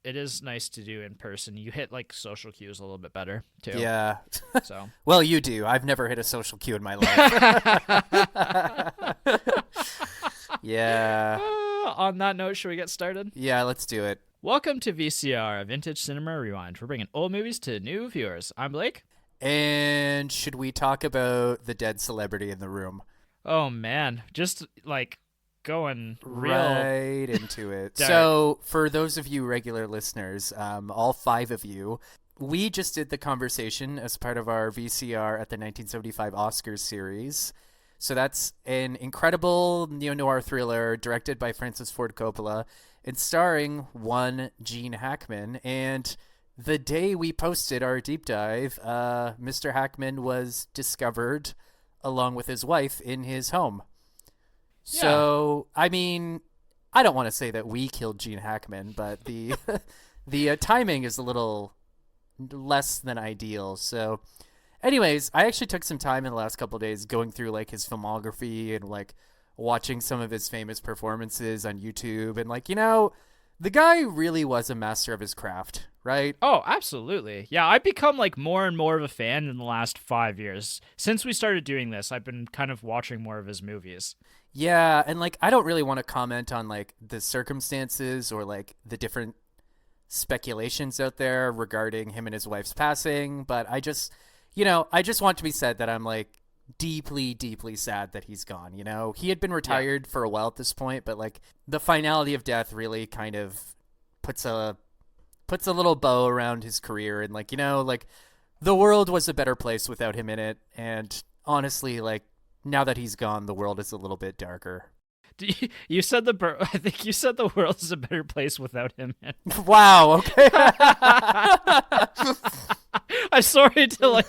it is nice to do in person. You hit like social cues a little bit better too. Yeah. So Well, you do. I've never hit a social cue in my life. Yeah. On that note, should we get started? Yeah, let's do it. Welcome to VCR, a Vintage Cinema Rewind. We're bringing old movies to new viewers. I'm Blake. And should we talk about the dead celebrity in the room? Oh man, just like going real Right into it. dark. So, for those of you regular listeners, all 5 of you, we just did the conversation as part of our VCR at the 1975 Oscars series. So that's an incredible neo-noir thriller directed by Francis Ford Coppola and starring one Gene Hackman. And the day we posted our deep dive, Mr. Hackman was discovered along with his wife in his home. So, I mean, I don't want to say that we killed Gene Hackman, but the the timing is a little less than ideal. So, anyways, I actually took some time in the last couple of days going through like his filmography and like watching some of his famous performances on YouTube, and like, the guy really was a master of his craft, right? Oh, absolutely. Yeah, I've become like more and more of a fan in the last 5 years. Since we started doing this, I've been kind of watching more of his movies. Yeah, and like I don't really want to comment on like the circumstances or like the different speculations out there regarding him and his wife's passing, but I just want to be said that I'm like deeply, deeply sad that he's gone. He had been retired for a while at this point, but like the finality of death really kind of puts a little bow around his career, and like, like the world was a better place without him in it, and honestly, like now that he's gone, the world is a little bit darker. You said I think you said the world is a better place without him. Wow. Okay. I'm sorry to like.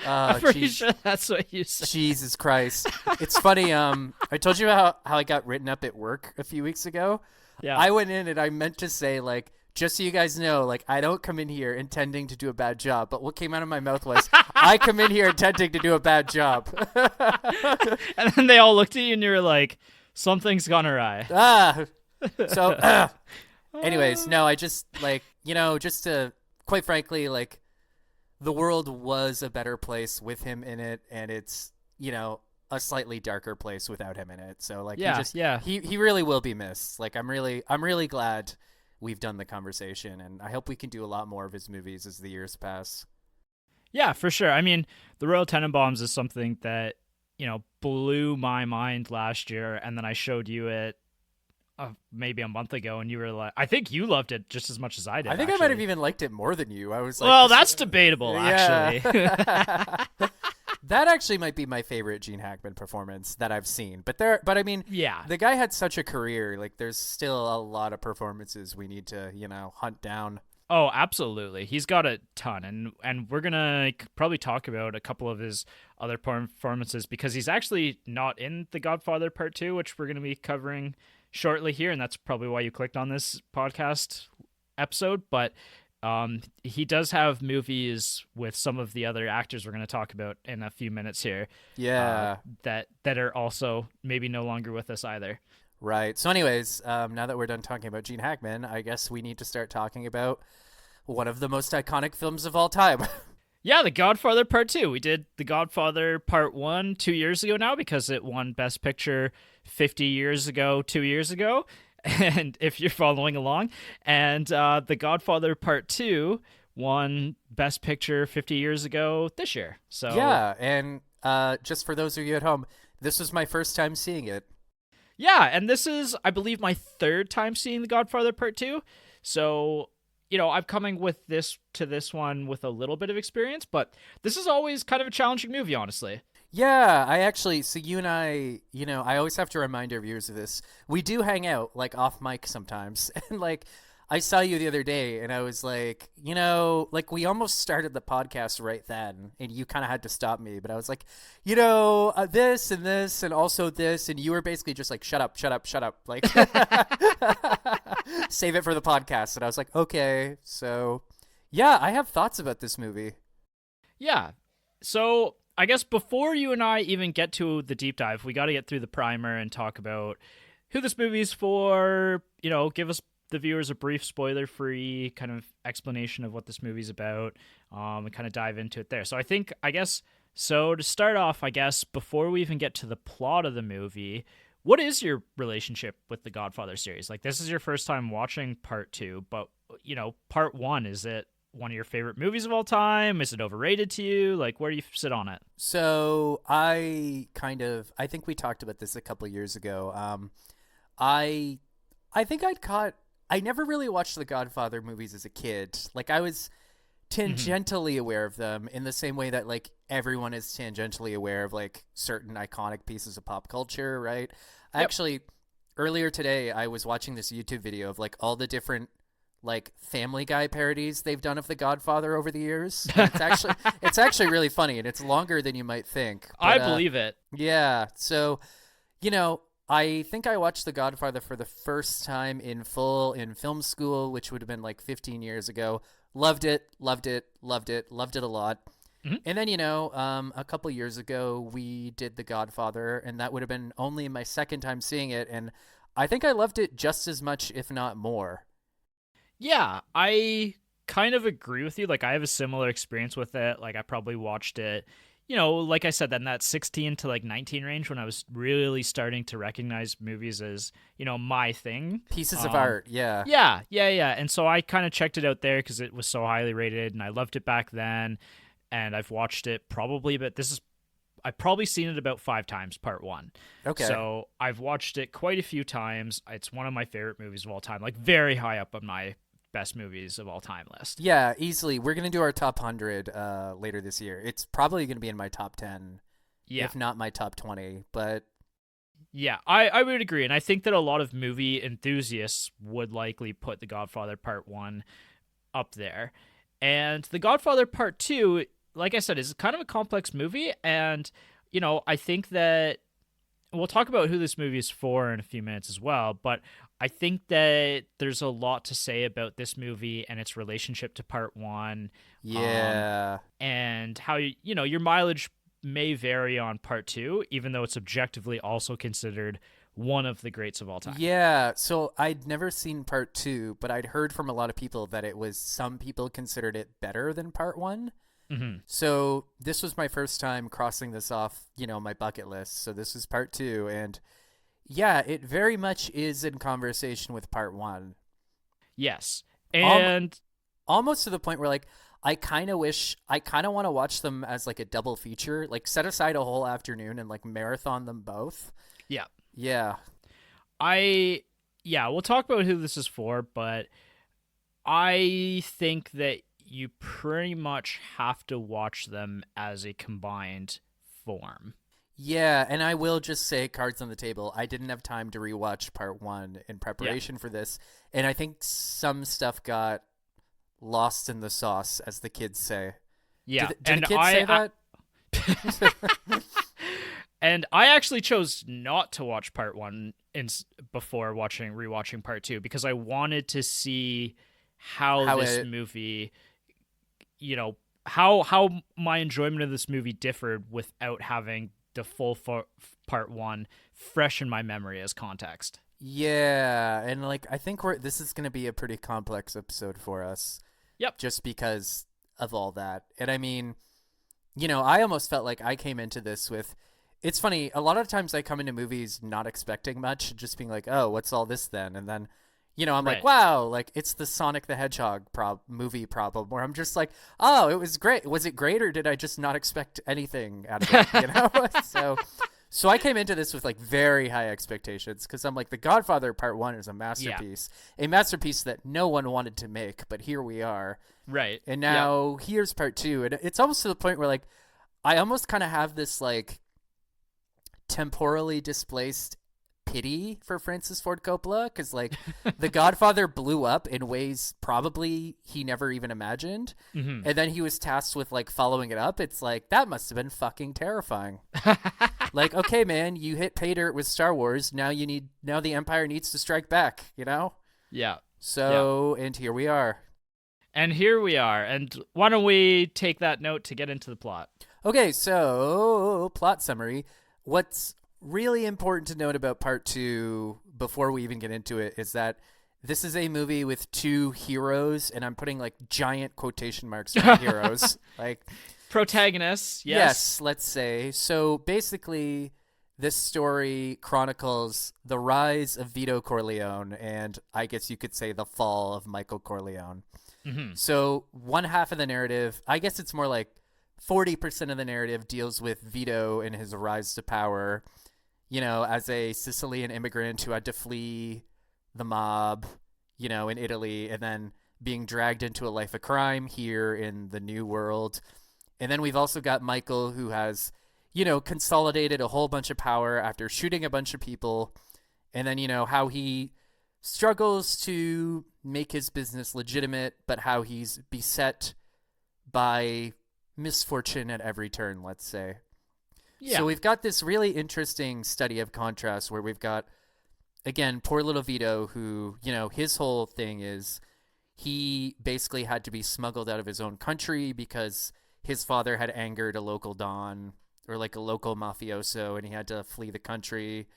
I'm pretty geez. sure that's what you said. Jesus Christ. It's funny. I told you how I got written up at work a few weeks ago. Yeah. I went in and I meant to say, like, just so you guys know, like, I don't come in here intending to do a bad job. But what came out of my mouth was, I come in here intending to do a bad job. And then they all looked at you and you were like, something's gone awry. So, anyways, no, I just, like, just to, quite frankly, like, the world was a better place with him in it, and it's, a slightly darker place without him in it. So, like, he really will be missed. Like, I'm really glad we've done the conversation, and I hope we can do a lot more of his movies as the years pass. Yeah, for sure. I mean, The Royal Tenenbaums is something that, blew my mind last year, and then I showed you it maybe a month ago, and you were like, I think you loved it just as much as I did. I think actually. I might have even liked it more than you. I was like, well, that's debatable, Yeah. actually. That actually might be my favorite Gene Hackman performance that I've seen. But I mean, Yeah. the guy had such a career. Like, there's still a lot of performances we need to, hunt down. Oh, absolutely. He's got a ton, and we're gonna probably talk about a couple of his other performances because he's actually not in The Godfather Part II, which we're gonna be covering shortly here, and that's probably why you clicked on this podcast episode. But he does have movies with some of the other actors we're going to talk about in a few minutes here. Yeah. That are also maybe no longer with us either. Right. So anyways, now that we're done talking about Gene Hackman, I guess we need to start talking about one of the most iconic films of all time. Yeah, The Godfather Part II. We did The Godfather Part I 2 years ago now because it won Best Picture 50 years ago, 2 years ago. And if you're following along, and The Godfather Part II won Best Picture 50 years ago this year. So yeah, and just for those of you at home, this was my first time seeing it. Yeah, and this is, I believe, my third time seeing The Godfather Part II. So, I'm coming with this one with a little bit of experience, but this is always kind of a challenging movie, honestly. Yeah, so you and I, I always have to remind our viewers of this. We do hang out, like, off mic sometimes. And, like, I saw you the other day, and I was like, like, we almost started the podcast right then, and you kind of had to stop me. But I was like, this and this and also this, and you were basically just like, shut up, like, save it for the podcast. And I was like, okay. So, yeah, I have thoughts about this movie. Yeah, so I guess before you and I even get to the deep dive, we got to get through the primer and talk about who this movie's for, give us the viewers a brief spoiler-free kind of explanation of what this movie's about, and kind of dive into it there. So I guess, so to start off, I guess, before we even get to the plot of the movie, what is your relationship with the Godfather series? Like, this is your first time watching part two, but, part one, is it one of your favorite movies of all time? Is it overrated to you? Like, where do you sit on it? So I think we talked about this a couple years ago. I think I never really watched the Godfather movies as a kid. Like, I was tangentially aware of them in the same way that, like, everyone is tangentially aware of, like, certain iconic pieces of pop culture, right? Yep. Actually, earlier today, I was watching this YouTube video of, like, all the different, like, Family Guy parodies they've done of The Godfather over the years. It's actually really funny, and it's longer than you might think. But, I believe it. Yeah. So, I think I watched The Godfather for the first time in full in film school, which would have been like 15 years ago. Loved it a lot. Mm-hmm. And then, a couple years ago, we did The Godfather, and that would have been only my second time seeing it. And I think I loved it just as much, if not more. Yeah, I kind of agree with you. Like, I have a similar experience with it. Like, I probably watched it, like I said, in that 16 to like 19 range, when I was really starting to recognize movies as, my thing. Pieces of art, yeah. Yeah. And so I kind of checked it out there because it was so highly rated, and I loved it back then. And I've watched it probably, but I've probably seen it about 5 times, part one. Okay. So I've watched it quite a few times. It's one of my favorite movies of all time, like very high up on my best movies of all time list. Yeah, easily. We're going to do our top 100 later this year. It's probably going to be in my top 10, if not my top 20. But yeah, I would agree. And I think that a lot of movie enthusiasts would likely put The Godfather Part 1 up there. And The Godfather Part 2, like I said, is kind of a complex movie. And, I think that we'll talk about who this movie is for in a few minutes as well. But I think that there's a lot to say about this movie and its relationship to part one. Yeah. And how, your mileage may vary on part two, even though it's objectively also considered one of the greats of all time. Yeah. So I'd never seen part two, but I'd heard from a lot of people that some people considered it better than part one. Mm-hmm. So this was my first time crossing this off, my bucket list. So this is part two. And yeah, it very much is in conversation with part one. Yes. And almost to the point where, like, I kind of want to watch them as like a double feature, like set aside a whole afternoon and like marathon them both. Yeah. Yeah. We'll talk about who this is for, but I think that you pretty much have to watch them as a combined form. Yeah, and I will just say, cards on the table, I didn't have time to rewatch part one in preparation for this, and I think some stuff got lost in the sauce, as the kids say. Yeah. Do the kids say that? And I actually chose not to watch part one before rewatching part two, because I wanted to see how this movie, how my enjoyment of this movie differed without having the full part one fresh in my memory as context. Yeah, and like I think this is going to be a pretty complex episode for us. Yep. Just because of all that. And I mean, I almost felt like I came into this with, it's funny, a lot of times I come into movies not expecting much, just being like, oh, what's all this then? And then, I'm like, wow, like it's the Sonic the Hedgehog movie problem, where I'm just like, oh, it was great. Was it great, or did I just not expect anything out of it? So I came into this with like very high expectations, because I'm like, The Godfather Part 1 is a masterpiece, a masterpiece that no one wanted to make, but here we are. Right. And now here's Part 2, and it's almost to the point where like I almost kind of have this like temporally displaced pity for Francis Ford Coppola, because like The Godfather blew up in ways probably he never even imagined, and then he was tasked with like following it up. It's like, that must have been fucking terrifying. Like, okay, man, you hit pay dirt with Star Wars, now the Empire needs to strike back, Yeah. And here we are. And why don't we take that note to get into the plot? Okay, so plot summary. What's really important to note about part two before we even get into it is that this is a movie with two heroes, and I'm putting like giant quotation marks on heroes. Like Protagonists, yes, let's say. So basically, this story chronicles the rise of Vito Corleone, and I guess you could say the fall of Michael Corleone. Mm-hmm. So one half of the narrative, I guess it's more like 40% of the narrative deals with Vito and his rise to power, as a Sicilian immigrant who had to flee the mob, in Italy, and then being dragged into a life of crime here in the New World. And then we've also got Michael, who has, consolidated a whole bunch of power after shooting a bunch of people. And then, how he struggles to make his business legitimate, but how he's beset by misfortune at every turn, let's say. Yeah. So we've got this really interesting study of contrast where we've got, again, poor little Vito, who, his whole thing is he basically had to be smuggled out of his own country because his father had angered a local don or like a local mafioso, and he had to flee the country.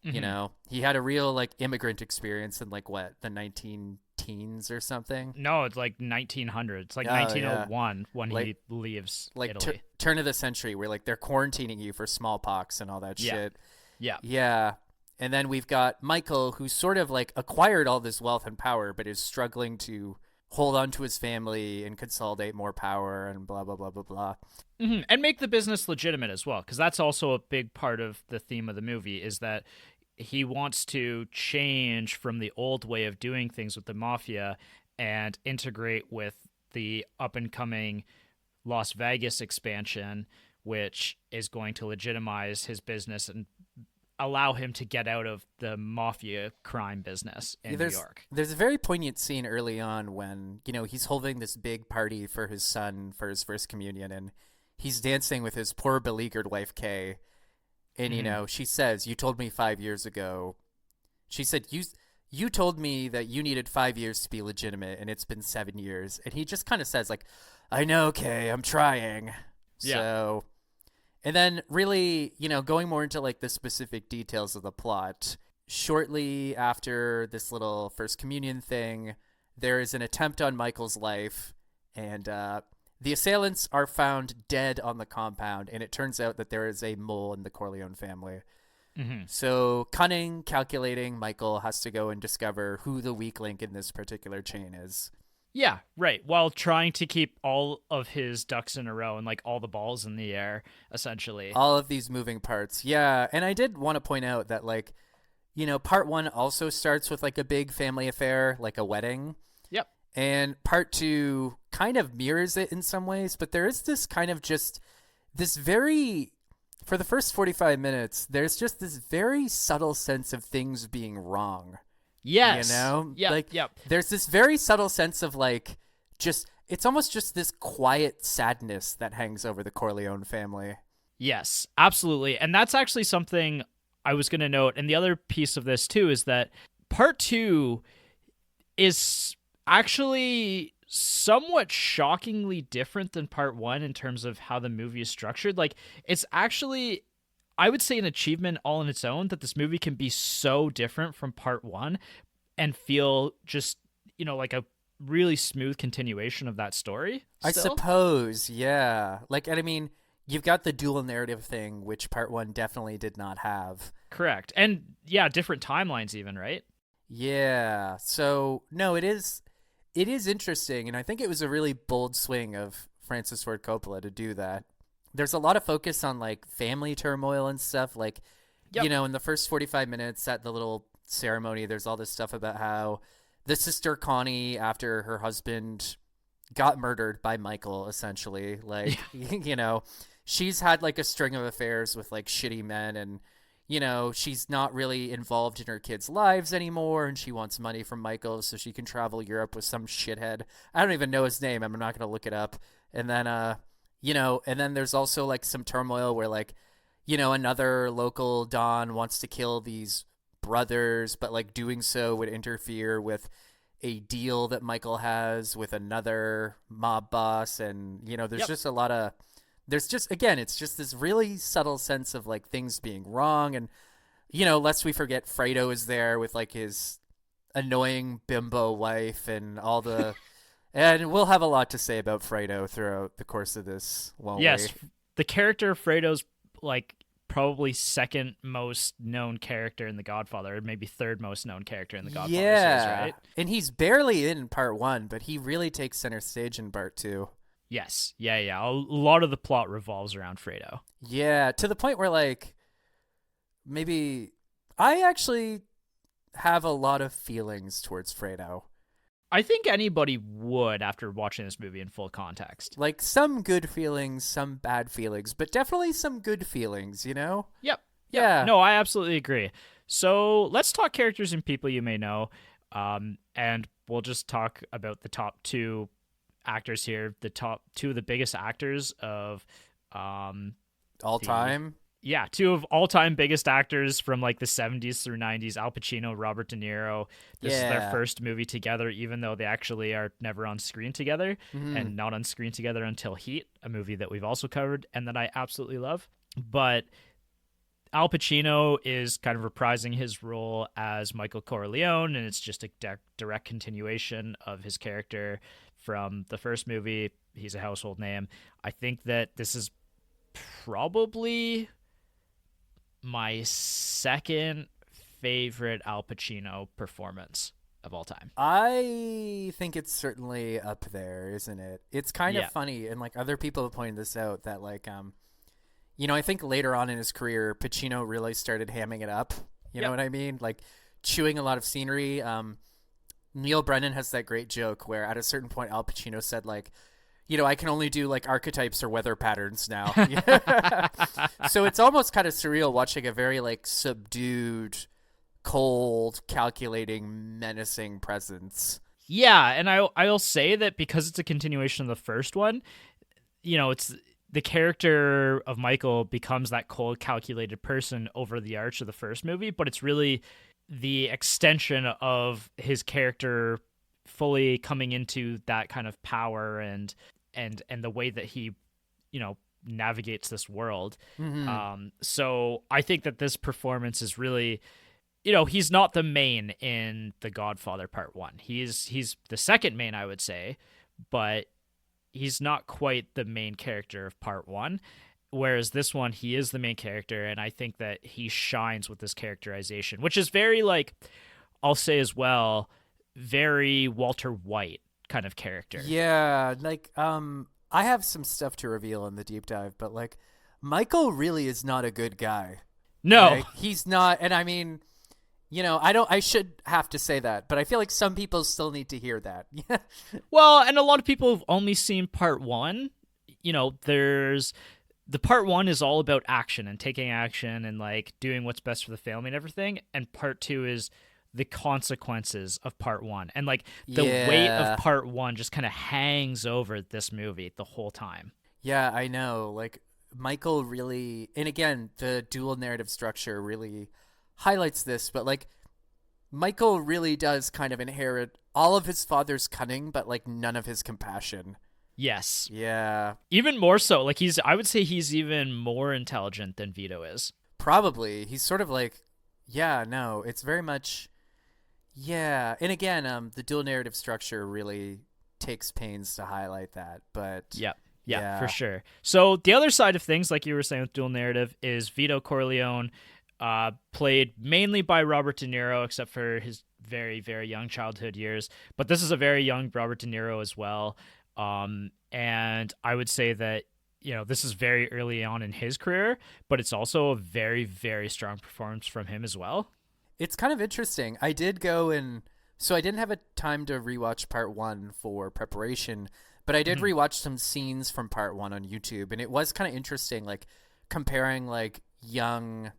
Mm-hmm. He had a real like immigrant experience in like what, the 19 teens or something. No, it's like 1900. It's like Oh, 1901 when Like- he leaves Like Italy. turn of the century, where like they're quarantining you for smallpox and all that Yeah. shit. Yeah. Yeah. And then we've got Michael, who sort of like acquired all this wealth and power, but is struggling to hold on to his family and consolidate more power and blah, blah, blah, blah, blah. Mm-hmm. And make the business legitimate as well, because that's also a big part of the theme of the movie, is that he wants to change from the old way of doing things with the mafia and integrate with the up-and-coming Las Vegas expansion, which is going to legitimize his business and allow him to get out of the mafia crime business in New York. There's a very poignant scene early on when, he's holding this big party for his son for his first communion, and he's dancing with his poor beleaguered wife, Kay. And, she says, "You told me 5 years ago." She said, you told me that you needed 5 years to be legitimate, and it's been 7 years. And he just kind of says, like, "I know, Kay, I'm trying." Yeah. So, and then really, going more into like the specific details of the plot, shortly after this little first communion thing, there is an attempt on Michael's life, and the assailants are found dead on the compound, and it turns out that there is a mole in the Corleone family. Mm-hmm. So cunning, calculating Michael has to go and discover who the weak link in this particular chain is. Yeah, right. While trying to keep all of his ducks in a row and like all the balls in the air, essentially. All of these moving parts. Yeah, and I did want to point out that like, part one also starts with like a big family affair, like a wedding. Yep. And part two kind of mirrors it in some ways, but there is this kind of just this very, for the first 45 minutes, there's just this very subtle sense of things being wrong. Yes. Yeah. Like, yep. There's this very subtle sense of like, it's almost just this quiet sadness that hangs over the Corleone family. Yes, absolutely. And that's actually something I was going to note. And the other piece of this too is that part two is actually somewhat shockingly different than part one in terms of how the movie is structured. Like, it's actually, I would say, an achievement all on its own that this movie can be so different from part one and feel just, like a really smooth continuation of that story. I still. suppose, yeah. Like, and I mean, you've got the dual narrative thing, which part one definitely did not have. Correct. And yeah, different timelines even, right? Yeah. So, no, it is interesting, and I think it was a really bold swing of Francis Ford Coppola to do that. There's a lot of focus on like family turmoil and stuff. Like, Yep. in the first 45 minutes at the little ceremony, there's all this stuff about how the sister Connie, after her husband got murdered by Michael, essentially, like, she's had like a string of affairs with like shitty men, and she's not really involved in her kids' lives anymore, and she wants money from Michael so she can travel Europe with some shithead. I don't even know his name. I'm not going to look it up. And then, and then there's also like some turmoil where like, another local Don wants to kill these brothers, but like doing so would interfere with a deal that Michael has with another mob boss. And, there's Yep. just a lot of, again, it's just this really subtle sense of like things being wrong. And, lest we forget, Fredo is there with like his annoying bimbo wife and all the. And we'll have a lot to say about Fredo throughout the course of this, won't Yes, we? the character Fredo's like probably second most known character in The Godfather, or maybe third most known character in the Godfather series, Yeah. right? And he's barely in part one, but he really takes center stage in part two. Yes. Yeah, yeah. A lot of the plot revolves around Fredo. Yeah, to the point where, like, maybe I actually have a lot of feelings towards Fredo. I think anybody would after watching this movie in full context. Like, some good feelings, some bad feelings, but definitely some good feelings, you know? Yep. Yeah. No, I absolutely agree. So let's talk characters and people you may know. And we'll just talk about the top two actors here, the top two of the biggest actors of All time? yeah, two of all-time biggest actors from like the 70s through 90s, Al Pacino, Robert De Niro. This is their first movie together, even though they actually are never on screen together and not on screen together until Heat, a movie that we've also covered and that I absolutely love. But Al Pacino is kind of reprising his role as Michael Corleone, and it's just a direct continuation of his character from the first movie. He's a household name. I think that this is probably my second favorite Al Pacino performance of all time. I think it's certainly up there, isn't it? It's kind of funny, and like other people have pointed this out, that like you know, I think later on in his career, Pacino really started hamming it up. You know what I mean? Like chewing a lot of scenery. Neil Brennan has that great joke where at a certain point Al Pacino said, like, you know, I can only do like archetypes or weather patterns now. So it's almost kind of surreal watching a very like subdued, cold, calculating, menacing presence. Yeah, and I'll say that because it's a continuation of the first one, you know, it's the character of Michael becomes that cold, calculated person over the arch of the first movie, but it's really the extension of his character fully coming into that kind of power and the way that he, you know, navigates this world. So I think that this performance is really, you know, he's not the main in The Godfather Part 1. He's the second main, I would say, but he's not quite the main character of Part 1. Whereas this one, he is the main character, and I think that he shines with this characterization, which is very, like, I'll say as well, very Walter White kind of character. Yeah, like I have some stuff to reveal in the deep dive, but like Michael really is not a good guy. No. Like, he's not, and I mean, you know, I should have to say that, but I feel like some people still need to hear that. Well, and a lot of people have only seen Part 1. You know, the Part 1 is all about action and taking action and like doing what's best for the family and everything, and Part 2 is the consequences of Part 1, and like the weight of Part 1 just kind of hangs over this movie the whole time. Yeah, I know. Like Michael really, and again, the dual narrative structure really highlights this, but like Michael really does kind of inherit all of his father's cunning, but like none of his compassion. Yes. Yeah. Even more so. Like I would say he's even more intelligent than Vito is. Probably. He's sort of like, yeah, no, it's very much, yeah. And again, the dual narrative structure really takes pains to highlight that, but yeah, for sure. So the other side of things, like you were saying with dual narrative, is Vito Corleone, played mainly by Robert De Niro, except for his very, very young childhood years. But this is a very young Robert De Niro as well. And I would say that, you know, this is very early on in his career, but it's also a very, very strong performance from him as well. It's kind of interesting. I did go and so I didn't have a time to rewatch Part 1 for preparation, but I did rewatch some scenes from Part 1 on YouTube, and it was kind of interesting, like comparing like young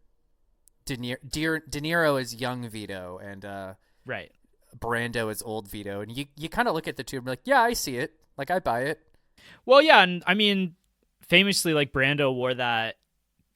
De Niro as young Vito and right, Brando as old Vito, and you kind of look at the two and be like, yeah, I see it. Like, I buy it. Well, yeah, and I mean, famously, like Brando wore that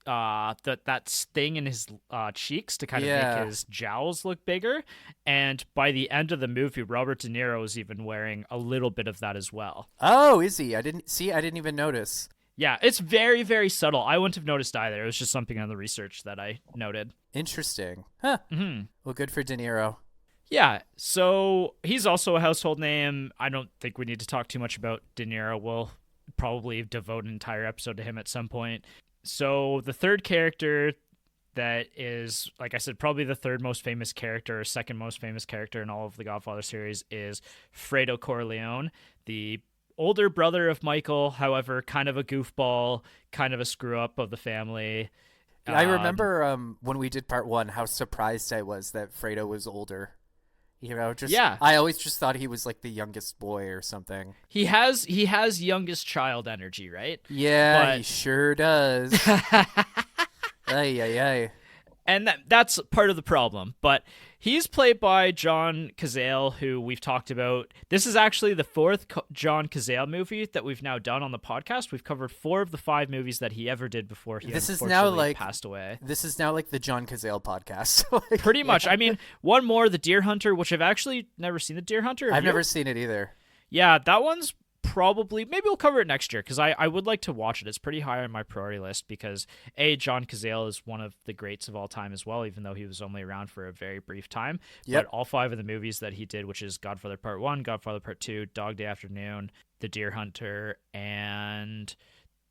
that sting in his cheeks to kind of make his jowls look bigger, and by the end of the movie, Robert De Niro is even wearing a little bit of that as well. Oh, is he? I didn't even notice. Yeah, it's very, very subtle. I wouldn't have noticed either. It was just something on the research that I noted. Interesting. Huh. Mm-hmm. Well, good for De Niro. Yeah, so he's also a household name. I don't think we need to talk too much about De Niro. We'll probably devote an entire episode to him at some point. So the third character that is, like I said, probably the third most famous character or second most famous character in all of the Godfather series is Fredo Corleone, the older brother of Michael, however, kind of a goofball, kind of a screw up of the family. I remember when we did part one, how surprised I was that Fredo was older. Yeah, I always just thought he was like the youngest boy or something. he has youngest child energy, right? Yeah, he sure does. Ay, ay, ay. And that's part of the problem. But he's played by John Cazale, who we've talked about. This is actually the fourth John Cazale movie that we've now done on the podcast. We've covered 4 of the 5 movies that he ever did before he unfortunately passed away. This is now like the John Cazale podcast. Pretty much. I mean, one more, The Deer Hunter, which I've actually never seen. The Deer Hunter? I've never seen it either. Yeah, that one's probably, maybe we'll cover it next year because I would like to watch it. It's pretty high on my priority list because John Cazale is one of the greats of all time as well, even though he was only around for a very brief time. Yep. But all 5 of the movies that he did, which is Godfather Part 1, Godfather Part 2, Dog Day Afternoon, The Deer Hunter, and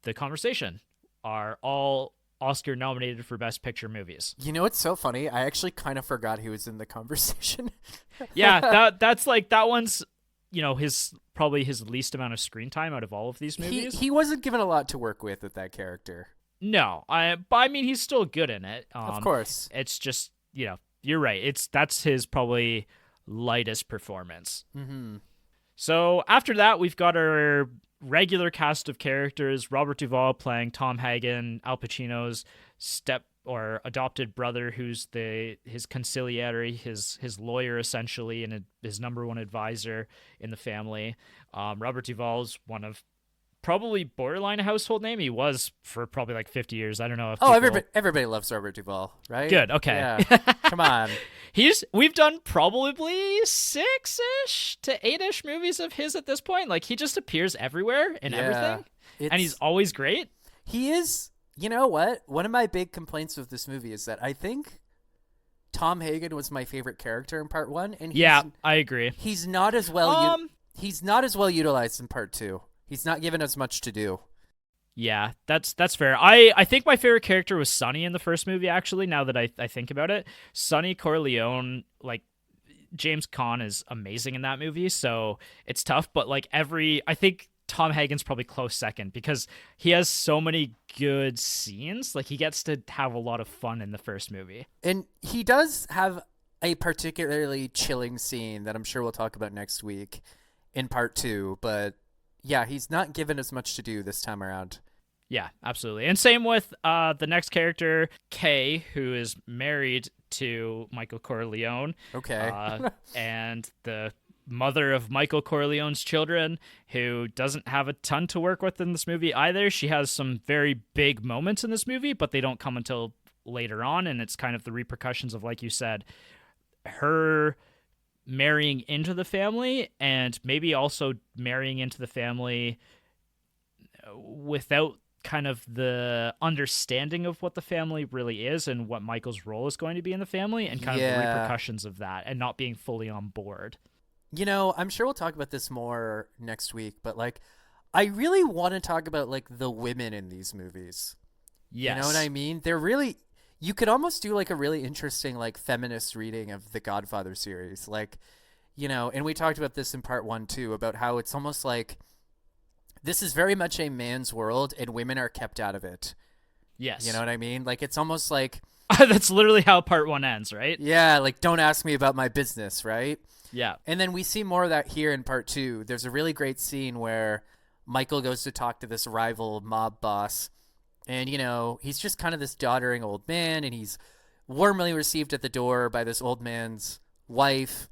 The Conversation, are all Oscar nominated for Best Picture movies. You know what's so funny? I actually kind of forgot he was in The Conversation. Yeah, that's like, that one's, you know, probably his least amount of screen time out of all of these movies. He wasn't given a lot to work with that character. No, but I mean, he's still good in it. Of course. It's just, you know, you're right. That's his probably lightest performance. Mm-hmm. So after that, we've got our regular cast of characters: Robert Duvall playing Tom Hagen, Al Pacino's step or adopted brother, who's his conciliatory, his lawyer essentially, and his number one advisor in the family. Robert Duvall's one of probably borderline a household name. He was for probably like 50 years. I don't know if everybody loves Robert Duvall, right? Good. Okay. Yeah. Come on. We've done probably 6-ish to 8-ish movies of his at this point. Like, he just appears everywhere in everything, and he's always great. He is. You know what? One of my big complaints with this movie is that I think Tom Hagen was my favorite character in part 1, and I agree. He's not as well. He's not as well utilized in part 2. He's not given as much to do. Yeah, that's fair. I think my favorite character was Sonny in the first movie. Actually, now that I think about it, Sonny Corleone, like, James Caan is amazing in that movie. So it's tough, but like I think Tom Hagen's probably close second because he has so many good scenes. Like, he gets to have a lot of fun in the first movie. And he does have a particularly chilling scene that I'm sure we'll talk about next week in part 2. But yeah, he's not given as much to do this time around. Yeah, absolutely. And same with the next character, Kay, who is married to Michael Corleone. Okay. And the mother of Michael Corleone's children, who doesn't have a ton to work with in this movie either. She has some very big moments in this movie, but they don't come until later on, and it's kind of the repercussions of, like you said, her marrying into the family, and maybe also marrying into the family without kind of the understanding of what the family really is and what Michael's role is going to be in the family, and kind of the repercussions of that, and not being fully on board. You know, I'm sure we'll talk about this more next week, but like, I really want to talk about like the women in these movies. Yes. You know what I mean? They're really, you could almost do like a really interesting like feminist reading of the Godfather series. Like, you know, and we talked about this in part 1 too, about how it's almost like this is very much a man's world and women are kept out of it. Yes. You know what I mean? Like, it's almost like that's literally how part 1 ends, right? Yeah, like, don't ask me about my business, right? Yeah. And then we see more of that here in part 2. There's a really great scene where Michael goes to talk to this rival mob boss, and, you know, he's just kind of this doddering old man, and he's warmly received at the door by this old man's wife,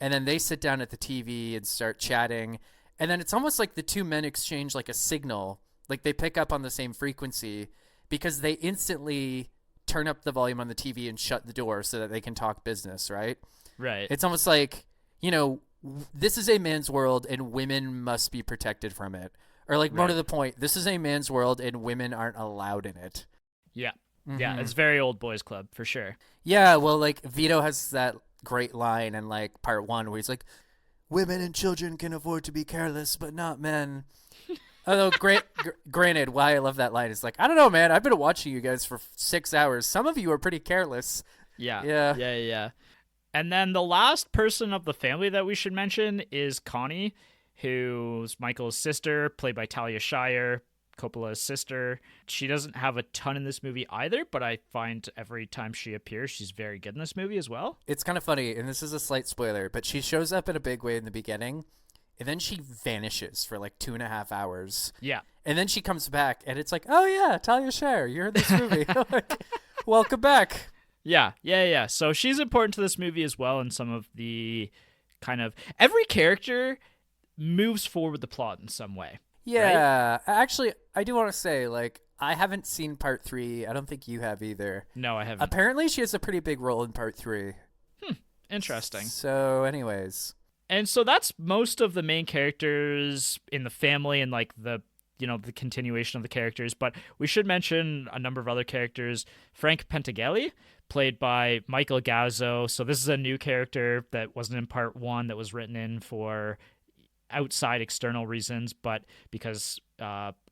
and then they sit down at the TV and start chatting, and then it's almost like the two men exchange like a signal, like they pick up on the same frequency, because they instantly turn up the volume on the TV and shut the door so that they can talk business, right? Right. It's almost like, you know, this is a man's world and women must be protected from it. Or like more to the point, this is a man's world and women aren't allowed in it. Yeah. Mm-hmm. Yeah, it's very old boys club for sure. Yeah, well, like Vito has that great line in like part one where he's like, "Women and children can afford to be careless, but not men." Although, granted, why I love that line is like, I don't know, man. I've been watching you guys for 6 hours. Some of you are pretty careless. Yeah. Yeah. Yeah. And then the last person of the family that we should mention is Connie, who's Michael's sister, played by Talia Shire, Coppola's sister. She doesn't have a ton in this movie either, but I find every time she appears, she's very good in this movie as well. It's kind of funny, and this is a slight spoiler, but she shows up in a big way in the beginning, and then she vanishes for like 2.5 hours. Yeah. And then she comes back, and it's like, oh yeah, Talia Shire, you're in this movie. Like, welcome back. Yeah. So she's important to this movie as well, and some of the kind of every character moves forward the plot in some way. Yeah. Right? Actually, I do want to say, like, I haven't seen part 3. I don't think you have either. No, I haven't. Apparently, she has a pretty big role in part 3. Interesting. So, anyways. And so that's most of the main characters in the family and like the continuation of the characters, but we should mention a number of other characters. Frank Pentagelli, played by Michael Gazzo. So this is a new character that wasn't in part 1, that was written in for outside external reasons, but because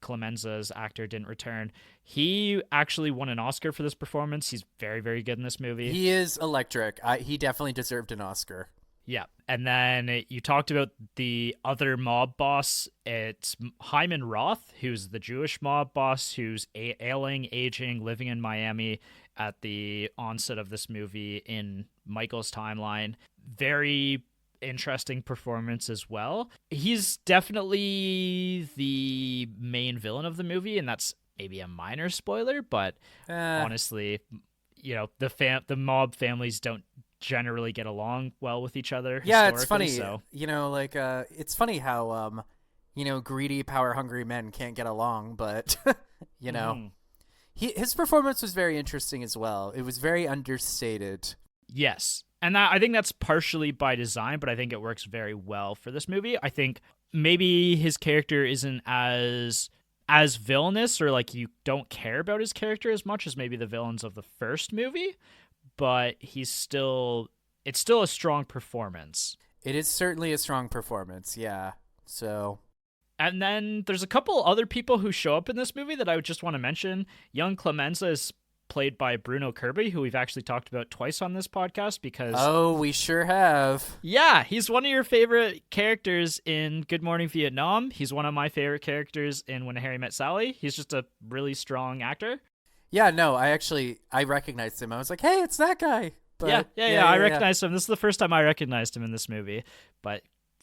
Clemenza's actor didn't return. He actually won an Oscar for this performance. He's very, very good in this movie. He is electric. He definitely deserved an Oscar. Yeah. And then you talked about the other mob boss. It's Hyman Roth, who's the Jewish mob boss, who's ailing, aging, living in Miami at the onset of this movie in Michael's timeline. Very interesting performance as well. He's definitely the main villain of the movie, and that's maybe a minor spoiler, but honestly, the mob families don't generally get along well with each other. Yeah, it's funny. So. It's funny how greedy, power-hungry men can't get along, but his performance was very interesting as well. It was very understated. Yes. And I think that's partially by design, but I think it works very well for this movie. I think maybe his character isn't as villainous, or like you don't care about his character as much as maybe the villains of the first movie, but it's still a strong performance. It is certainly a strong performance, yeah. So... And then there's a couple other people who show up in this movie that I would just want to mention. Young Clemenza is played by Bruno Kirby, who we've actually talked about twice on this podcast because... Oh, we sure have. Yeah, he's one of your favorite characters in Good Morning Vietnam. He's one of my favorite characters in When Harry Met Sally. He's just a really strong actor. Yeah, no, I recognized him. I was like, hey, it's that guy. But, yeah, I recognized him. This is the first time I recognized him in this movie. But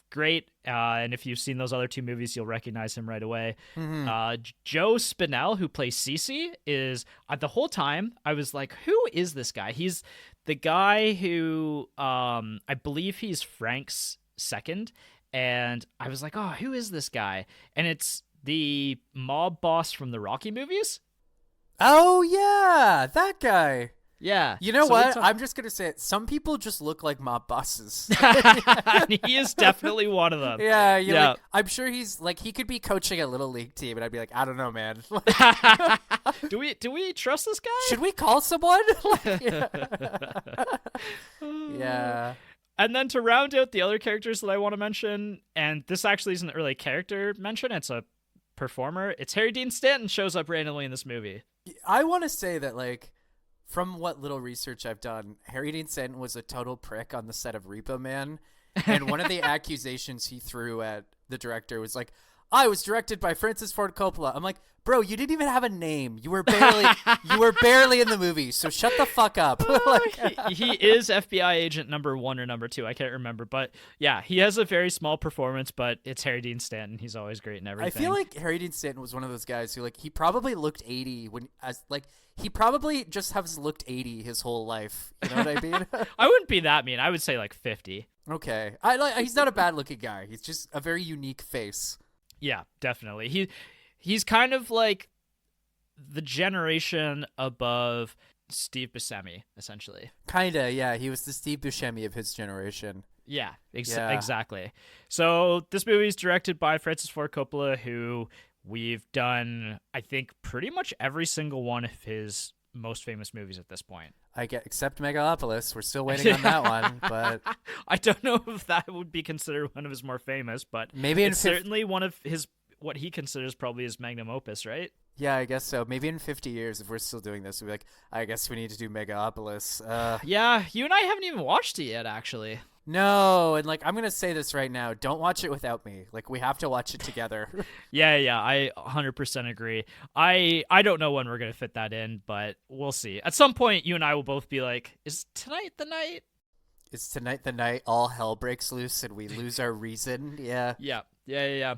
great. And if you've seen those other 2 movies, you'll recognize him right away. Mm-hmm. Joe Spinell, who plays Cece, is the whole time I was like, who is this guy? He's the guy who I believe he's Frank's second. And I was like, oh, who is this guy? And it's the mob boss from the Rocky movies. Oh, yeah, that guy. Yeah. You know what? I'm just going to say it. Some people just look like mob bosses. He is definitely one of them. Yeah. Like, I'm sure he's like, he could be coaching a little league team, and I'd be like, I don't know, man. Do we trust this guy? Should we call someone? Yeah. And then to round out the other characters that I want to mention, and this actually isn't really a character mention, it's a performer. It's Harry Dean Stanton shows up randomly in this movie. I want to say that, like, from what little research I've done, Harry Dean Stanton was a total prick on the set of Repo Man. And one of the accusations he threw at the director was like, I was directed by Francis Ford Coppola. I'm like, bro, you didn't even have a name. You were barely in the movie. So shut the fuck up. He is FBI agent number 1 or number 2. I can't remember. But yeah, he has a very small performance, but it's Harry Dean Stanton. He's always great in everything. I feel like Harry Dean Stanton was one of those guys who, like, he probably looked 80 he probably just has looked 80 his whole life. You know what I mean? I wouldn't be that mean. I would say like 50. Okay. He's not a bad looking guy. He's just a very unique face. Yeah, definitely. He's kind of like the generation above Steve Buscemi, essentially. Kinda, yeah. He was the Steve Buscemi of his generation. Yeah, exactly. So this movie is directed by Francis Ford Coppola, who we've done, I think, pretty much every single one of his most famous movies at this point. I get except Megalopolis. We're still waiting on that one, but I don't know if that would be considered one of his more famous, but maybe it's certainly one of his what he considers probably his magnum opus, right? Yeah, I guess so. Maybe in 50 years, if we're still doing this, we'll be like, I guess we need to do Megalopolis. Yeah, you and I haven't even watched it yet, actually. No, and like I'm gonna say this right now, don't watch it without me. Like we have to watch it together. Yeah, I 100% agree. I don't know when we're gonna fit that in, but we'll see. At some point, you and I will both be like, "Is tonight the night?" Is tonight the night all hell breaks loose and we lose our reason? Yeah. Yeah.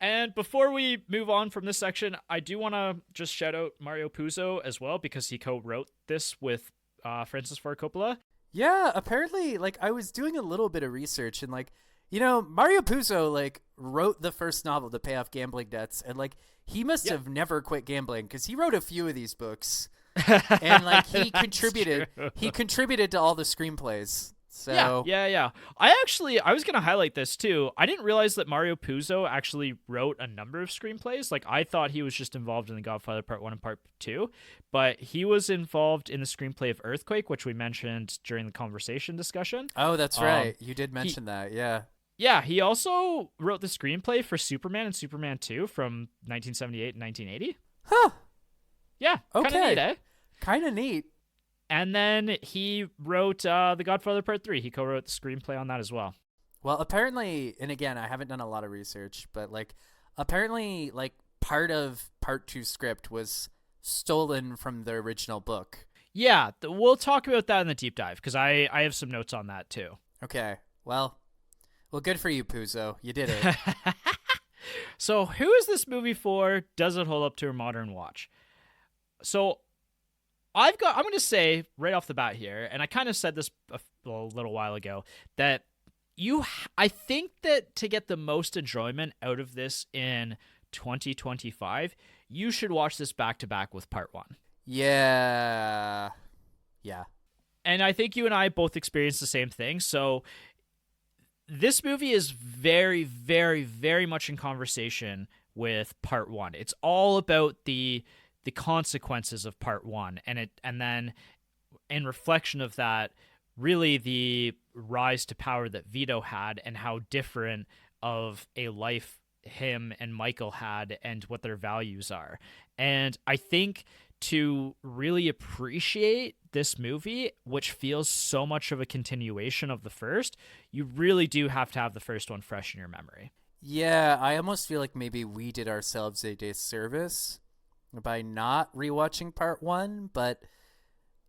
And before we move on from this section, I do want to just shout out Mario Puzo as well because he co-wrote this with Francis Ford Coppola. Yeah, apparently, like, I was doing a little bit of research, and, like, Mario Puzo, like, wrote the first novel to pay off gambling debts, and, like, he must have never quit gambling, because he wrote a few of these books, and, like, he contributed to all the screenplays. So Yeah. I was going to highlight this too. I didn't realize that Mario Puzo actually wrote a number of screenplays. Like I thought he was just involved in The Godfather Part 1 and Part 2, but he was involved in the screenplay of Earthquake, which we mentioned during the conversation discussion. Oh, that's right. You did mention that. Yeah. Yeah, he also wrote the screenplay for Superman and Superman 2 from 1978 and 1980. Huh. Yeah, kind of neat, eh? Kind of neat. And then he wrote The Godfather Part 3. He co-wrote the screenplay on that as well. Well, apparently, and again, I haven't done a lot of research, but, like, apparently, like, part of Part 2 script was stolen from the original book. Yeah, we'll talk about that in the deep dive, because I have some notes on that, too. Okay, well, good for you, Puzo. You did it. So, who is this movie for? Does it hold up to a modern watch? So, I'm going to say right off the bat here, and I kind of said this a little while ago, that I think that to get the most enjoyment out of this in 2025, you should watch this back to back with Part 1. Yeah. And I think you and I both experienced the same thing. So this movie is very, very, very much in conversation with Part 1. It's all about the consequences of Part 1, and then in reflection of that, really the rise to power that Vito had and how different of a life him and Michael had and what their values are. And I think to really appreciate this movie, which feels so much of a continuation of the first, you really do have to have the first one fresh in your memory. Yeah, I almost feel like maybe we did ourselves a disservice by not rewatching Part 1, but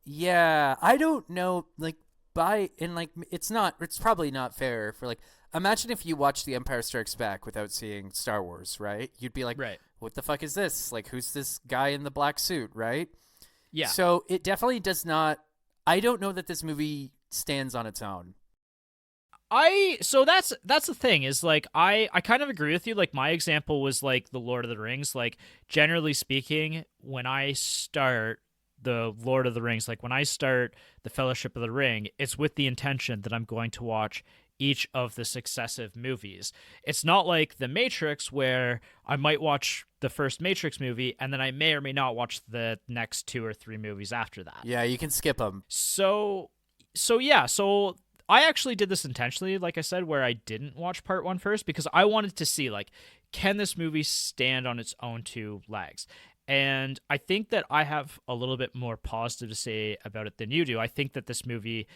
yeah, I don't know, like, it's probably not fair for, like, imagine if you watched The Empire Strikes Back without seeing Star Wars, right? You'd be like, right, what the fuck is this? Like, who's this guy in the black suit, right? Yeah. So it definitely does not, I don't know that this movie stands on its own. So that's the thing is, like, I kind of agree with you. Like, my example was like the Lord of the Rings. Like, generally speaking, when I start the Lord of the Rings, like when I start the Fellowship of the Ring, it's with the intention that I'm going to watch each of the successive movies. It's not like The Matrix, where I might watch the first Matrix movie and then I may or may not watch the next 2 or 3 movies after that. Yeah, you can skip them. So I actually did this intentionally, like I said, where I didn't watch Part 1 first because I wanted to see, like, can this movie stand on its own 2 legs? And I think that I have a little bit more positive to say about it than you do. I think that this movie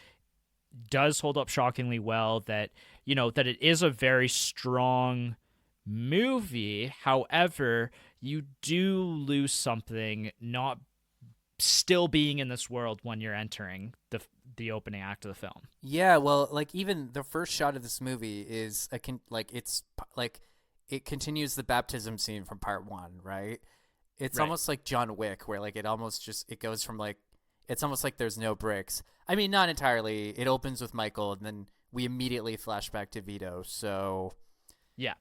does hold up shockingly well, that, that it is a very strong movie. However, you do lose something not still being in this world when you're entering the opening act of the film. Yeah, well, like, even the first shot of this movie is it continues the baptism scene from Part 1, right? It's almost like John Wick, where, like, it goes from, like, it's almost like there's no bricks. I mean, not entirely. It opens with Michael, and then we immediately flash back to Vito. So yeah,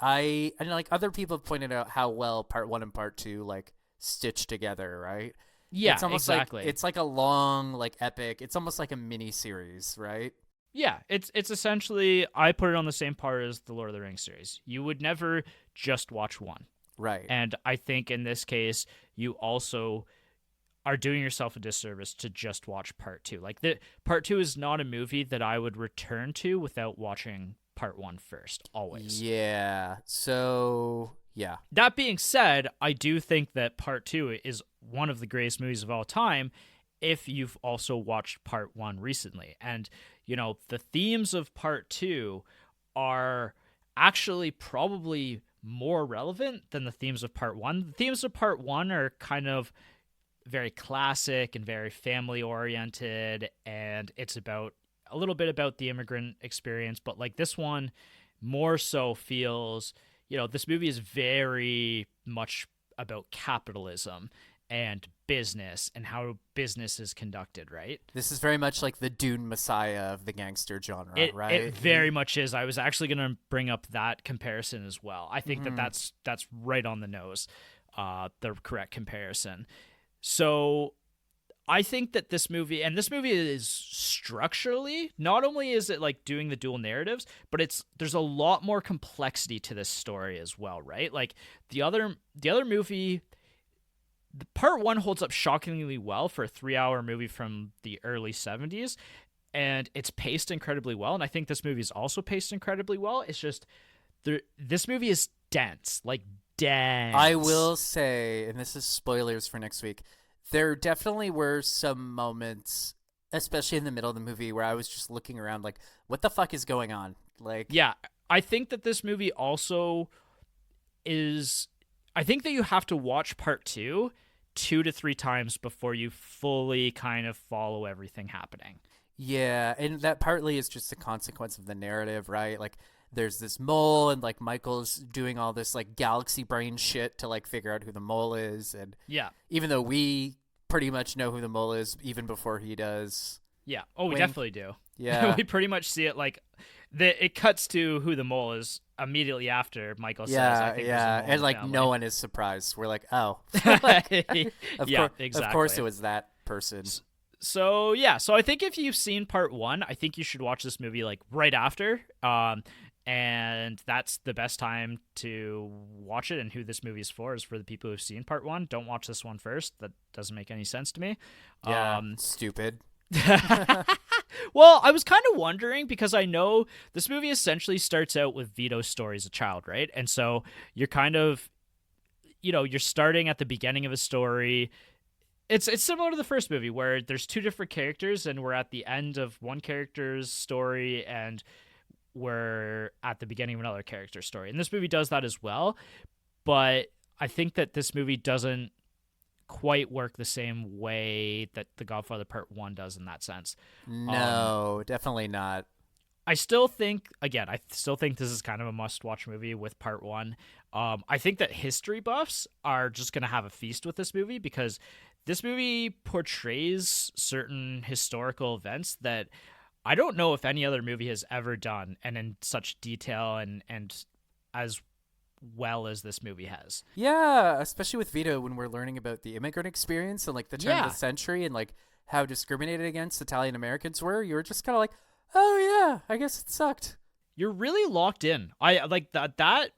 and like other people have pointed out how well Part 1 and Part 2 like stitch together, right? Yeah, it's almost exactly. Like, it's like a long, like, epic. It's almost like a mini series, right? Yeah, it's essentially, I put it on the same par as the Lord of the Rings series. You would never just watch one. Right. And I think in this case, you also, are doing yourself a disservice to just watch part two. Like, the part two is not a movie that I would return to without watching part one first, always. Yeah. So, yeah. That being said, I do think that part two is one of the greatest movies of all time if you've also watched part one recently. And, the themes of part two are actually probably more relevant than the themes of part one. The themes of part one are kind of very classic and very family oriented, and it's about a little bit about the immigrant experience, but like this one more so feels, this movie is very much about capitalism and business and how business is conducted, right? This is very much like the Dune Messiah of the gangster genre, right? It very much is. I was actually going to bring up that comparison as well. I think that's right on the nose, the correct comparison. So I think that this movie is structurally, not only is it like doing the dual narratives, but there's a lot more complexity to this story as well, right? Like the other movie, the part one holds up shockingly well for a 3-hour movie from the early 70s, and it's paced incredibly well. And I think this movie is also paced incredibly well. It's just this movie is dense, like dense. I will say, and this is spoilers for next week, there definitely were some moments, especially in the middle of the movie, where I was just looking around like, what the fuck is going on? Like, yeah, I think that this movie also is, I think that you have to watch part 2 to 3 times before you fully kind of follow everything happening. Yeah, and that partly is just a consequence of the narrative, right? Like, there's this mole, and like Michael's doing all this like galaxy brain shit to like figure out who the mole is, and yeah, even though we pretty much know who the mole is even before he does. Yeah. Oh, we definitely do. Yeah. We pretty much see it like it cuts to who the mole is immediately after Michael says, I think there's a mole in and the like family. no one is surprised. We're like, oh, Exactly. Of course it was that person. So yeah, so I think if you've seen part 1, I think you should watch this movie like right after. And that's the best time to watch it. And who this movie is for is for the people who've seen part 1. Don't watch this one first. That doesn't make any sense to me. Yeah, stupid. Well, I was kind of wondering because I know this movie essentially starts out with Vito's story as a child, right? And so you're kind of, you're starting at the beginning of a story. It's similar to the first movie where there's 2 different characters and we're at the end of one character's story and we're at the beginning of another character's story. And this movie does that as well. But I think that this movie doesn't quite work the same way that The Godfather Part 1 does in that sense. No, definitely not. I still think this is kind of a must-watch movie with Part 1. I think that history buffs are just going to have a feast with this movie because this movie portrays certain historical events that I don't know if any other movie has ever done, and in such detail and as well as this movie has. Yeah, especially with Vito when we're learning about the immigrant experience and like the turn of the century and like how discriminated against Italian Americans were. You were just kind of like, oh yeah, I guess it sucked. You're really locked in. I like that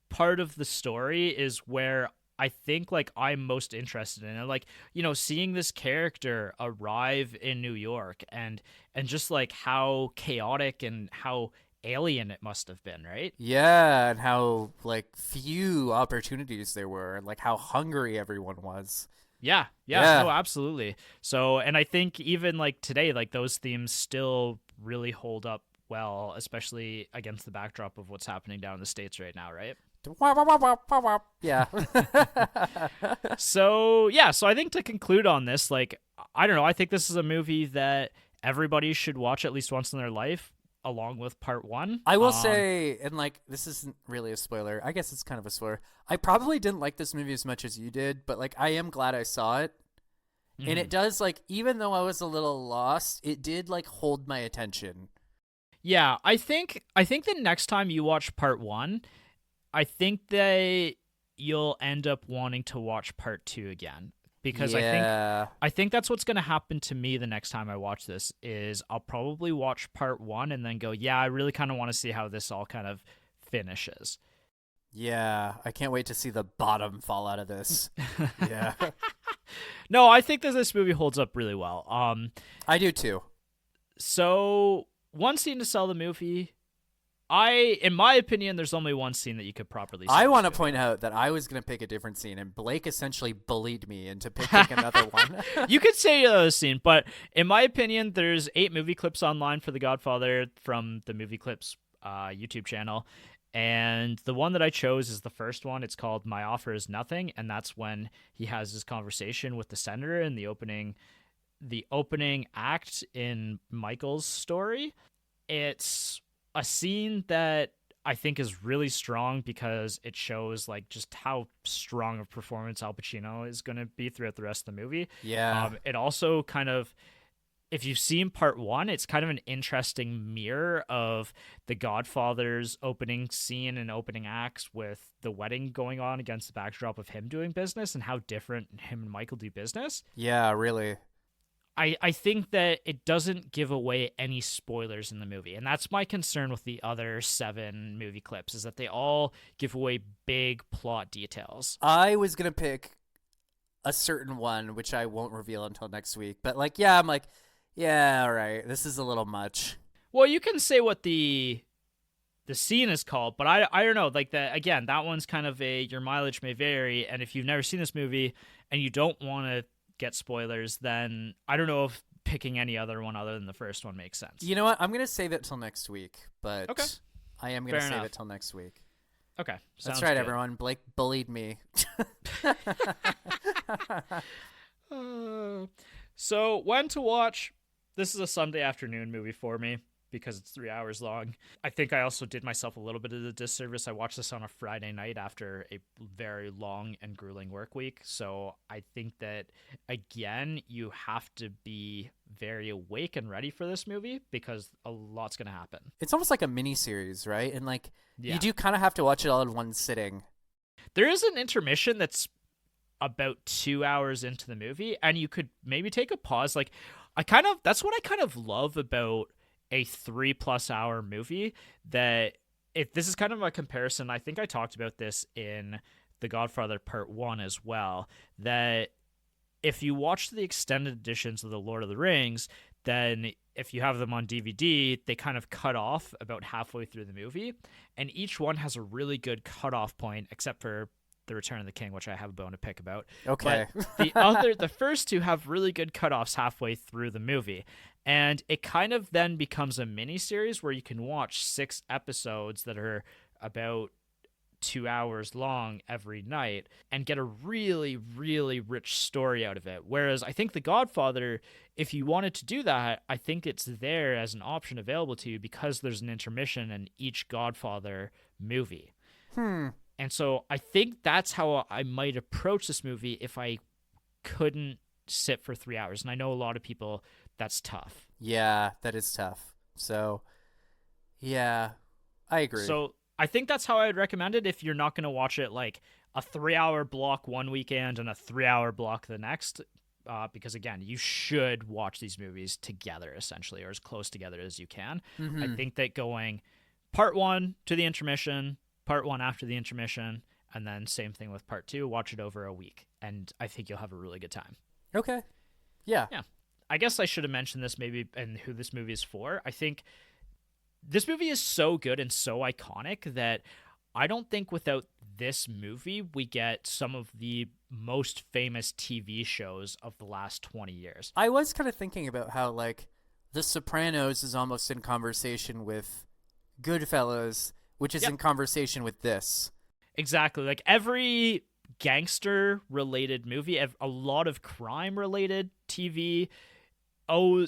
part of the story is where I think like I'm most interested in it. Like, seeing this character arrive in New York and just like how chaotic and how alien it must have been, right? Yeah, and how like few opportunities there were and like how hungry everyone was. Yeah, no, absolutely. So, and I think even like today, like those themes still really hold up well, especially against the backdrop of what's happening down in the States right now, right? Yeah. So I think to conclude on this, like, I don't know, I think this is a movie that everybody should watch at least once in their life, along with part 1. I will say, and like, this isn't really a spoiler. I guess it's kind of a spoiler. I probably didn't like this movie as much as you did, but like, I am glad I saw it. Mm-hmm. And it does, like, even though I was a little lost, it did like hold my attention. Yeah, I think the next time you watch part 1, I think that you'll end up wanting to watch part 2 again. Because I think that's what's going to happen to me the next time I watch this is I'll probably watch part 1 and then go, yeah, I really kind of want to see how this all kind of finishes. Yeah, I can't wait to see the bottom fall out of this. Yeah. No, I think that this movie holds up really well. I do too. So one scene to sell the movie. In my opinion, there's only one scene that you could properly sell. I want to point out that I was going to pick a different scene, and Blake essentially bullied me into picking another one. You could say a scene, but in my opinion, there's 8 movie clips online for The Godfather from the Movie Clips YouTube channel. And the one that I chose is the first one. It's called My Offer Is Nothing. And that's when he has his conversation with the senator in the opening act in Michael's story. It's a scene that I think is really strong because it shows like just how strong a performance Al Pacino is going to be throughout the rest of the movie. Yeah. It also kind of, if you've seen part 1, it's kind of an interesting mirror of The Godfather's opening scene and opening acts with the wedding going on against the backdrop of him doing business and how different him and Michael do business. Yeah, really. I think that it doesn't give away any spoilers in the movie. And that's my concern with the other 7 movie clips, is that they all give away big plot details. I was going to pick a certain one, which I won't reveal until next week. But I'm like, yeah, all right, this is a little much. Well, you can say what the scene is called, but I don't know. Like, again, that one's kind of your mileage may vary. And if you've never seen this movie and you don't want to get spoilers, then I don't know if picking any other one other than the first one makes sense. You know what? I'm going to save it till next week, but okay. I am going to save it till next week. Okay. That's right, good. Everyone. Blake bullied me. So when to watch? This is a Sunday afternoon movie for me because it's 3 hours long. I think I also did myself a little bit of a disservice. I watched this on a Friday night after a very long and grueling work week. So I think that, again, you have to be very awake and ready for this movie because a lot's going to happen. It's almost like a mini-series, right? And yeah. You do kind of have to watch it all in one sitting. There is an intermission that's about 2 hours into the movie, and you could maybe take a pause. That's what I kind of love about a 3+ hour movie, that this is kind of a comparison. I think I talked about this in The Godfather Part 1 as well, that if you watch the extended editions of The Lord of the Rings, then if you have them on DVD, they kind of cut off about halfway through the movie, and each one has a really good cutoff point, except for The Return of the King, which I have a bone to pick about. Okay. But the first 2 have really good cutoffs halfway through the movie. And it kind of then becomes a mini-series where you can watch 6 episodes that are about 2 hours long every night and get a really, really rich story out of it. Whereas I think The Godfather, if you wanted to do that, I think it's there as an option available to you because there's an intermission in each Godfather movie. And so I think that's how I might approach this movie if I couldn't sit for 3 hours. And I know a lot of people, that's tough. Yeah, that is tough. So, yeah, I agree. So I think that's how I would recommend it if you're not going to watch it like a 3-hour block one weekend and a 3-hour block the next. Because, again, you should watch these movies together, essentially, or as close together as you can. Mm-hmm. I think that going part 1 to the intermission, part 1 after the intermission, and then same thing with part 2, watch it over a week. And I think you'll have a really good time. Okay. Yeah. I guess I should have mentioned this maybe and who this movie is for. I think this movie is so good and so iconic that I don't think without this movie we get some of the most famous TV shows of the last 20 years. I was kind of thinking about how, The Sopranos is almost in conversation with Goodfellas, which is in conversation with this. Exactly. Like every gangster-related movie, a lot of crime-related TV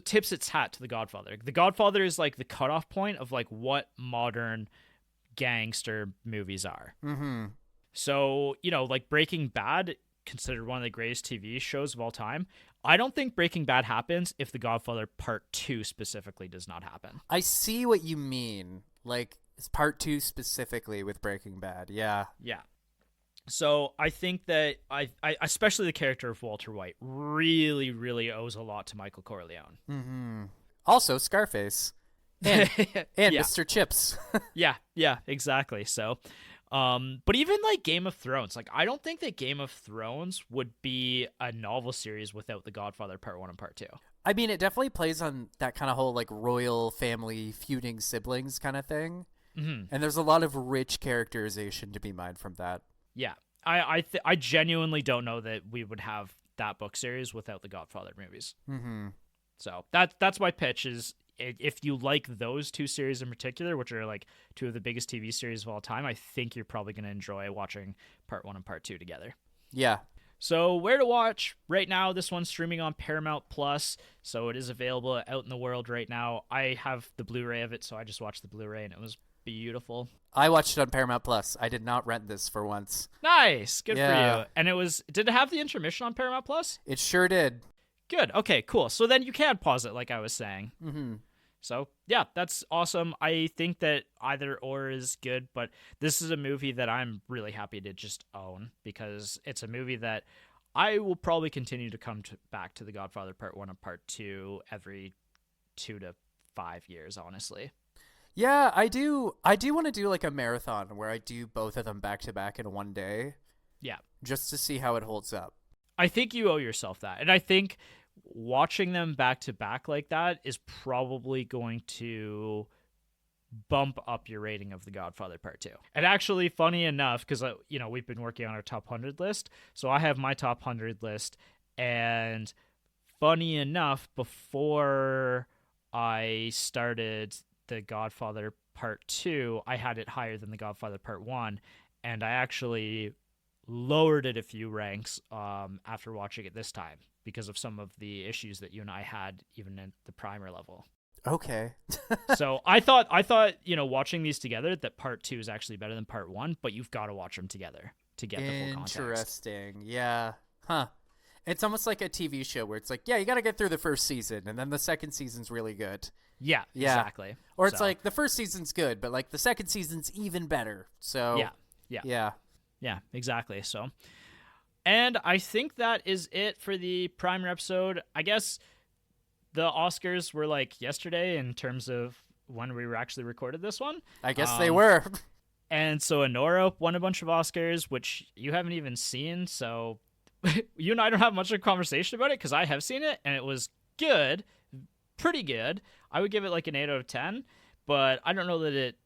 tips its hat to The Godfather. The Godfather is like the cutoff point of like what modern gangster movies are. Mm-hmm. So, like Breaking Bad, considered one of the greatest TV shows of all time. I don't think Breaking Bad happens if The Godfather Part 2 specifically does not happen. I see what you mean. Like, it's Part 2 specifically with Breaking Bad. Yeah. Yeah. So I think that I especially the character of Walter White really, really owes a lot to Michael Corleone. Mm-hmm. Also, Scarface. And Mr. Chips. yeah, exactly. So But even like Game of Thrones, like I don't think that Game of Thrones would be a novel series without The Godfather Part 1 and Part 2. I mean, it definitely plays on that kind of whole like royal family feuding siblings kind of thing. Mm-hmm. And there's a lot of rich characterization to be mined from that. Yeah. I genuinely don't know that we would have that book series without the Godfather movies. Mm-hmm. So that's my pitch is if you like those two series in particular, which are like two of the biggest TV series of all time, I think you're probably going to enjoy watching Part 1 and Part 2 together. Yeah. So where to watch right now? This one's streaming on Paramount Plus, so it is available out in the world right now. I have the Blu-ray of it, so I just watched the Blu-ray and it was beautiful. I watched it on Paramount Plus. I did not rent this for once. Nice. Good for Yeah. you. And did it have the intermission on Paramount Plus? It sure did. Good. Okay, cool. So then you can pause it like I was saying. Mm-hmm. So, yeah, that's awesome. I think that either or is good, but this is a movie that I'm really happy to just own because it's a movie that I will probably continue to come back to The Godfather Part 1 and Part 2 every 2 to 5 years, honestly. Yeah, I do want to do like a marathon where I do both of them back to back in one day. Yeah. Just to see how it holds up. I think you owe yourself that. And I think watching them back to back like that is probably going to bump up your rating of The Godfather Part 2. And actually, funny enough, because we've been working on our top 100 list, so I have my top 100 list, and funny enough, before I started The Godfather Part 2, I had it higher than The Godfather Part 1, and I actually lowered it a few ranks after watching it this time because of some of the issues that you and I had even at the primer level. Okay. So I thought, watching these together, that Part 2 is actually better than Part 1, but you've got to watch them together to get the full context. Interesting. Yeah. Huh. It's almost like a TV show where it's like, yeah, you got to get through the first season, and then the second season's really good. Yeah, exactly. Or it's like the first season's good, but like the second season's even better. So yeah, exactly. So, and I think that is it for the primer episode. I guess the Oscars were like yesterday in terms of when we were actually recorded this one. I guess they were. And so Anora won a bunch of Oscars, which you haven't even seen. So you and I don't have much of a conversation about it because I have seen it and it was good, pretty good. I would give it like an 8 out of 10, but I don't know that it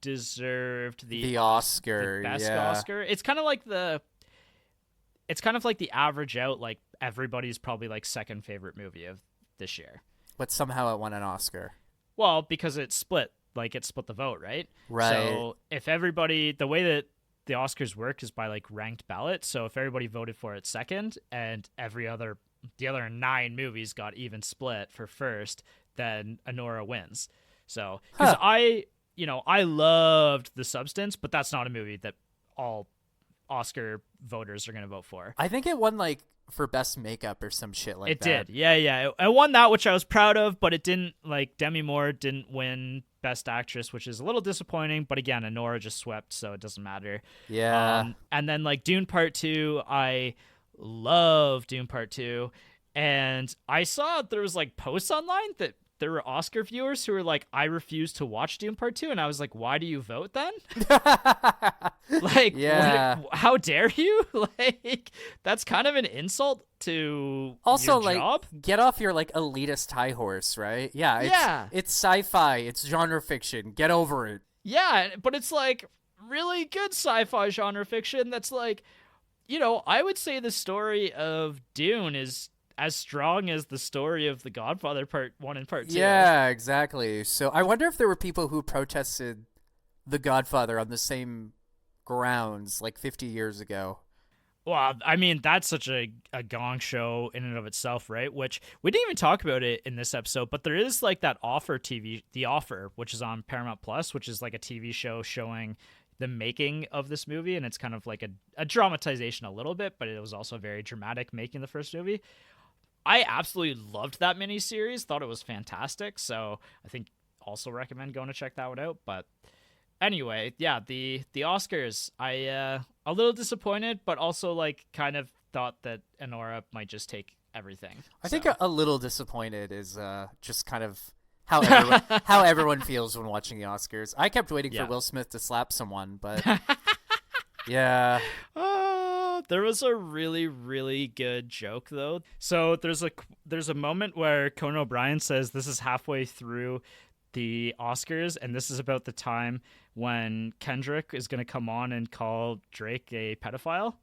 deserved the Oscar, the best yeah. Oscar. It's kind of like the average out, like everybody's probably like second favorite movie of this year. But somehow it won an Oscar. Well, because it split the vote, right? Right. So if everybody, the way that the Oscars work is by like ranked ballot. So if everybody voted for it second and the other 9 movies got even split for first, then Anora wins. So because I loved The Substance, but that's not a movie that all Oscar voters are going to vote for. I think it won like for best makeup or some shit like that. It did. Yeah. I won that, which I was proud of, but it didn't, like, Demi Moore didn't win Best Actress, which is a little disappointing, but again, Anora just swept, so it doesn't matter. Yeah. And then like Dune Part 2, I love Dune Part 2, and I saw there was like posts online that there were Oscar viewers who were like, I refuse to watch Dune Part 2. And I was like, why do you vote then? Like, yeah. How dare you? Like, that's kind of an insult to also, your job. Get off your like elitist high horse, right? Yeah. It's sci-fi. It's genre fiction. Get over it. Yeah, but it's like really good sci-fi genre fiction that's like, I would say the story of Dune is as strong as the story of The Godfather Part 1 and Part 2. Yeah, exactly. So I wonder if there were people who protested The Godfather on the same grounds like 50 years ago. Well, I mean, that's such a gong show in and of itself, right? Which we didn't even talk about it in this episode, but there is like that The Offer, which is on Paramount Plus, which is like a TV show showing the making of this movie, and it's kind of like a dramatization a little bit, but it was also very dramatic making the first movie. I absolutely loved that miniseries, thought it was fantastic, so I think also recommend going to check that one out. But anyway, yeah, the Oscars, I a little disappointed, but also like kind of thought that Anora might just take everything. I think a little disappointed is just kind of how everyone feels when watching the Oscars. I kept waiting for Will Smith to slap someone, but Yeah. There was a really, really good joke though. So there's a moment where Conan O'Brien says this is halfway through the Oscars, and this is about the time when Kendrick is going to come on and call Drake a pedophile.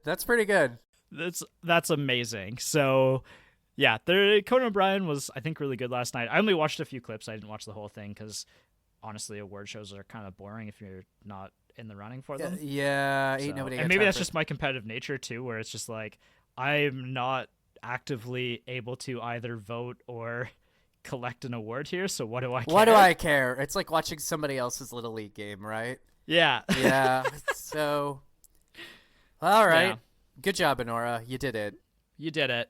That's pretty good. That's amazing. So yeah, Conan O'Brien was, I think, really good last night. I only watched a few clips. I didn't watch the whole thing because honestly, award shows are kind of boring if you're not in the running for them. Yeah, ain't So, nobody. and got maybe time that's for just my competitive nature too, where it's just like I'm not actively able to either vote or collect an award here. So what do I care? What do I care? It's like watching somebody else's little league game, right? Yeah. Yeah. So, all right. Yeah. Good job, Honora. You did it. You did it.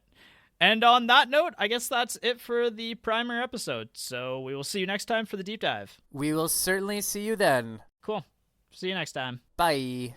And on that note, I guess that's it for the primer episode. So we will see you next time for the deep dive. We will certainly see you then. Cool. See you next time. Bye.